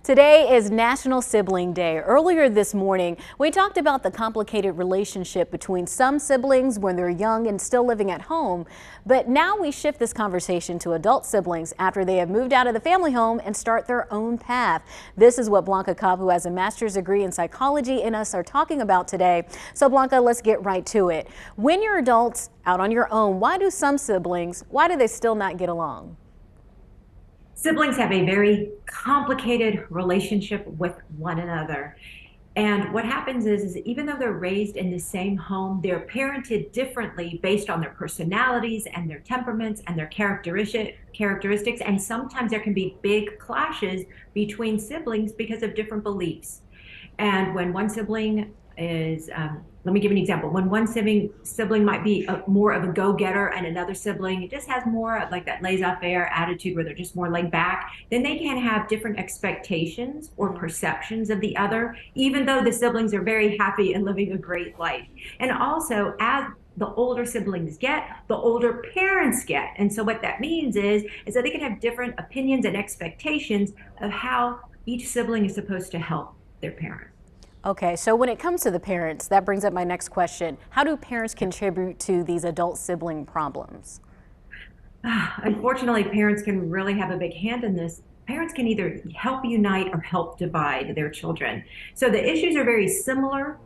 Today is National Sibling Day. Earlier this morning, we talked about the complicated relationship between some siblings when they're young and still living at home. But now we shift this conversation to adult siblings after they have moved out of the family home and start their own path. This is what Blanca Cobb, who has a master's degree in psychology, and us are talking about today. So Blanca, let's get right to it. When you're adults out on your own, why do some siblings, why do they still not get along? Siblings have a very complicated relationship with one another. And what happens is even though they're raised in the same home, they're parented differently based on their personalities and their temperaments and their characteristics. And sometimes there can be big clashes between siblings because of different beliefs. And when one sibling is, let me give you an example. When one sibling might be more of a go-getter and another sibling just has more of like that laissez-faire attitude where they're just more laid back, then they can have different expectations or perceptions of the other, even though the siblings are very happy and living a great life. And also, as the older siblings get, the older parents get. And so what that means is that they can have different opinions and expectations of how each sibling is supposed to help their parent. Okay, so when it comes to the parents, that brings up my next question. How do parents contribute to these adult sibling problems? Unfortunately, parents can really have a big hand in this. Parents can either help unite or help divide their children. So the issues are very similar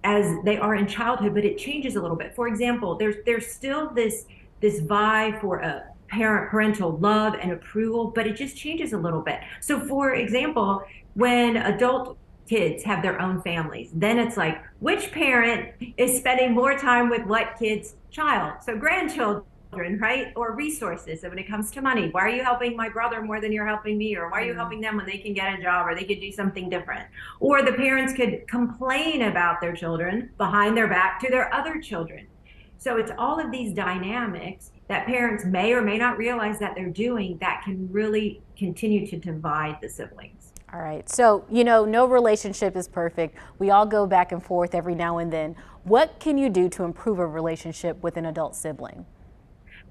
as they are in childhood, but it changes a little bit. For example, there's still this vie for a parental love and approval, but it just changes a little bit. So for example, when adult kids have their own families, then it's like, which parent is spending more time with what kid's child? So grandchildren, right? Or resources. So when it comes to money, why are you helping my brother more than you're helping me? Or why are you helping them when they can get a job or they could do something different? Or the parents could complain about their children behind their back to their other children. So it's all of these dynamics that parents may or may not realize that they're doing that can really continue to divide the siblings. All right, so no relationship is perfect. We all go back and forth every now and then. What can you do to improve a relationship with an adult sibling?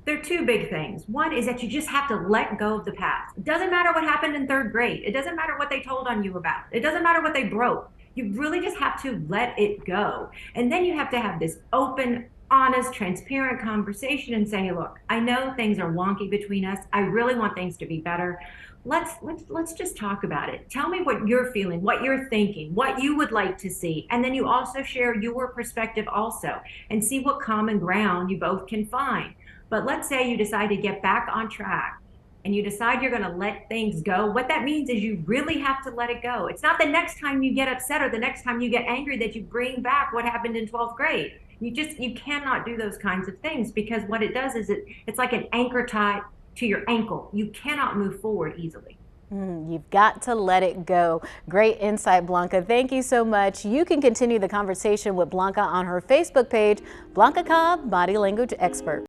There are two big things. One is that you just have to let go of the past. It doesn't matter what happened in third grade. It doesn't matter what they told on you about. It doesn't matter what they broke. You really just have to let it go. And then you have to have this open, honest, transparent conversation and say, look, I know things are wonky between us. I really want things to be better. Let's just talk about it. Tell me what you're feeling, what you're thinking, what you would like to see. And then you also share your perspective also and see what common ground you both can find. But let's say you decide to get back on track and you decide you're going to let things go. What that means is you really have to let it go. It's not the next time you get upset or the next time you get angry that you bring back what happened in 12th grade. You cannot do those kinds of things, because what it does is it's like an anchor tied to your ankle. You cannot move forward easily. You've got to let it go. Great insight, Blanca. Thank you so much. You can continue the conversation with Blanca on her Facebook page, Blanca Cobb, body language expert.